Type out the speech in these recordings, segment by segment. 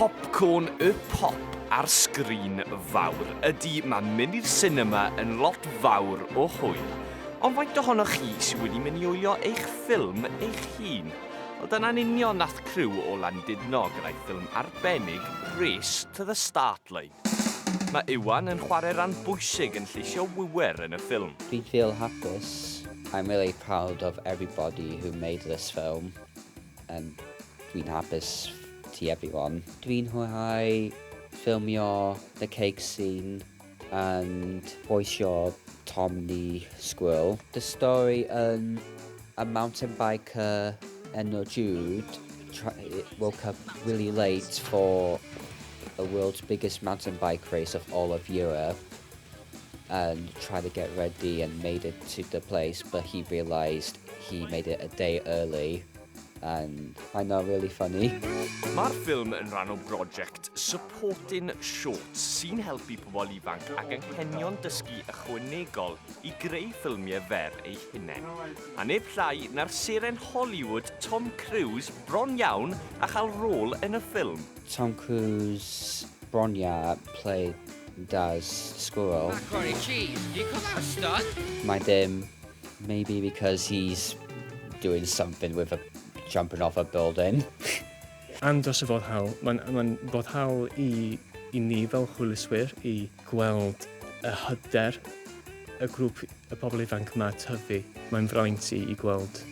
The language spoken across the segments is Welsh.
Popcorn y pop ar sgrin fawr ydy mae mynd i'r cinema yn lot fawr o hwyl. Ond faint ohonoch chi sydd wedi mynd i wylio eich ffilm eich hun? Wel, dyna'n union nath criw o Llandudno gyda'i ffilm arbennig Race to the Start Line. Mae Iwan yn chwarae ran bwysig yn llusio wywer yn y ffilm. I feel hapus. I'm really proud of everybody who made this film and dwi'n hapus to everyone. Dwi'n hwyrhau ffilmio the cake scene and voiceio Henri Cynwyl. The story a mountain biker enw Jude woke up really late for the world's biggest mountain bike race of all of Europe and tried to get ready and made it to the place, but he realised he made it a day early and I know really funny. Mae'r ffilm yn rhan o brosiect Supporting Shorts sy'n helpu pobl ifanc ac anghenion dysgu ychwanegol i greu ffilmiau fer eu hunain. A neb llai na'r seren Hollywood Tom Cruise bron iawn a chael rôl yn y ffilm. Tom Cruise Bronya played Daz Squirrel. Macaroni cheese, do you call that a stunt? My dim, maybe because he's doing something with jumping off a building. Andros o foddhaol. Mae'n foddhaol i ni fel hwyluswyr i gweld y hyder y grŵp y pobl ifanc yma tyfu. Mae'n fraint i gweld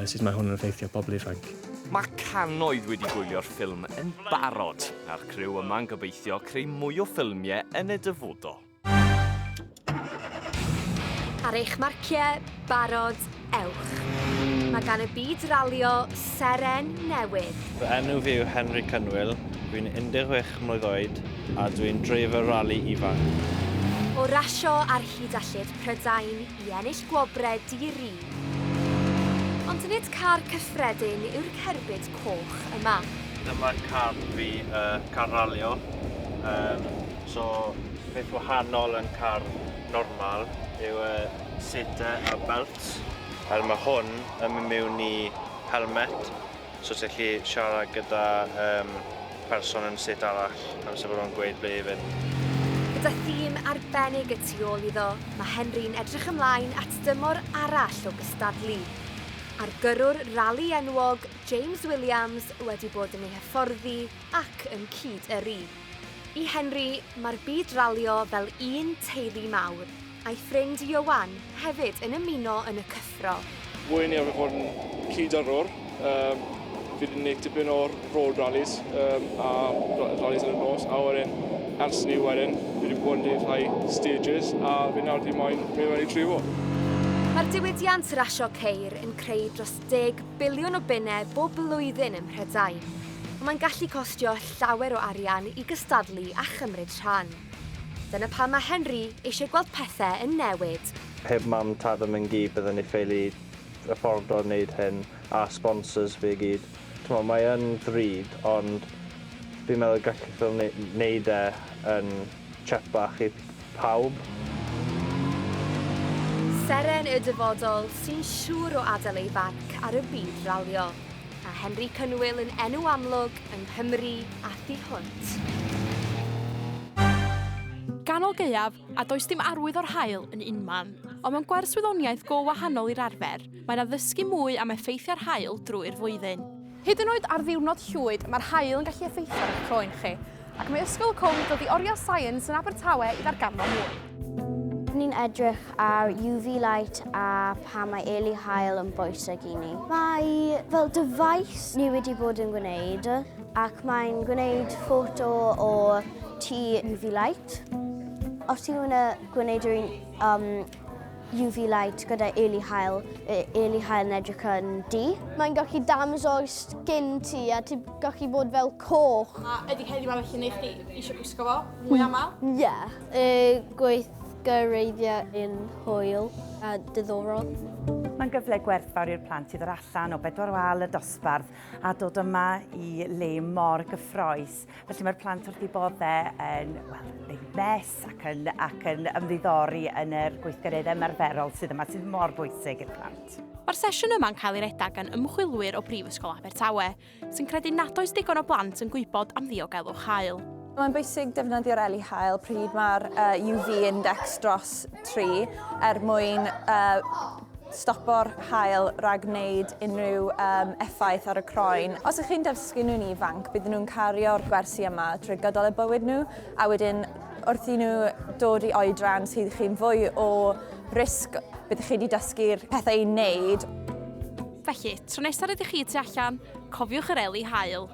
sut mae hwn yn effeithio pobl ifanc. Mae cannoedd wedi gwylio'r ffilm yn barod, a'r criw yma'n gobeithio creu mwy o ffilmiau yn y dyfodol. Ar eich marciau, barod, ewch. Mae gan y byd ralio seren newydd. Fy enw fi yw Henri Cynwyl, dwi'n 16 mlwydd oed a dwi'n dreifio rali ifanc. O rasio ar hyd allyd Prydain i ennill gwobre di-ri. Ond nid car cyffredin yw'r cerbyd coch yma. Dyma'n car fi, car ralio. So, beth wahanol yn car normal yw seatau a belts. Mae hwn yn mynd mewn i helmet, so ti'n gallu siarad gyda person yn sit arall amser bod nhw'n gweud ble i fynd. Gyda thîm arbennig y tu ôl iddo, mae Henri'n edrych ymlaen at dymor arall o gystadlu. A'r gyrrwr rali enwog James Williams wedi bod yn ei hyfforddi ac yn cyd-yrru. I Henri, mae'r byd ralio fel un teulu mawr, a'i ffrind Iowan hefyd yn ymuno yn y cyffro. Fwy ni efo fod yn cyd-yrrwr. Fi wedi gwneud dipyn o'r road rallies a rallies yn y nos, a wedyn ers ni wedyn, fi wedi bod yn gwneud rhai stages a fi nawr di moyn mynd mewn i trifo. Mae'r diwydiant rasio ceir yn creu dros 10 biliwn o bunnau bob blwyddyn ym Mhrydain. Ond mae'n gallu costio llawer o arian i gystadlu a chymryd rhan. Dyna pam mae Henri eisiau gweld pethau yn newid. Heb mam tad am yn gyd byddwn ni ffeili y ffordd o wneud hyn a sponsors fi gyd. Mae yn ddrud, ond fi'n meddwl gallu ffilm wneud yn chep bach i pawb. Seren y dyfodol sy'n siŵr o adael ei farc ar y byd ralio. A Henri Cynwyl yn enw amlwg yng Nghymru a thu hwnt. Ganol gaeaf, a does dim arwydd o'r haul yn unman, ond mewn gwerswyddoniaeth go wahanol i'r arfer, mae'n addysgu mwy am effeithiau'r haul drwy'r flwyddyn. Hyd yn oed ar ddiwrnod llwyd, mae'r haul yn gallu effeithio ar eich croen chi, ac mae Ysgol Cwm dod i oriau science yn Abertawe i ddarganfod mwy. Ni'n edrych ar UV light a pa mae eili haul yn bwysig i ni. Mae fel dyfais ni wedi bod yn gwneud, ac mae'n gwneud ffoto o tŷ UV light. Os ti'n gwneud UV light gyda eili haul yn edrych yn du. Mae'n gallu damso'r skin ti a ti'n gallu bod fel coch. A ydy heddiw ma felly neu chdi eisiau gwisgo fo mwy aml? Ie, gweithgareiddiau yn hwyl a diddorol. Mae'n gyfle gwerthfawr i'r plant i ddod allan o bedwar wal y dosbarth a dod yma i le mor gyffroes. Felly mae'r plant wrth i boddau yn neud mes ac yn ymddiddori yn yr gweithgareddau ymarferol sydd yma, sydd mor bwysig i'r plant. Mae'r sesiwn yma'n cael ei redag gan ymchwilwyr o Brifysgol Abertawe, sy'n credu nad oes digon o blant yn gwybod am ddiogelwch haul. Mae'n bwysig defnyddio'r eli haul pryd mae'r UV index dros 3 mwyn stopo'r haul rhag wneud unrhyw effaith ar y croen. Os ydych chi'n dysgu nhw'n ifanc, bydden nhw'n cario'r gwersi yma trwy gydol y bywyd nhw, a wedyn wrth i nhw dod i oedran sydd chi'n fwy o risg byddwch chi wedi dysgu'r pethau i wneud. Felly, tro nesaf ydych chi tu allan, cofiwch yr eli haul.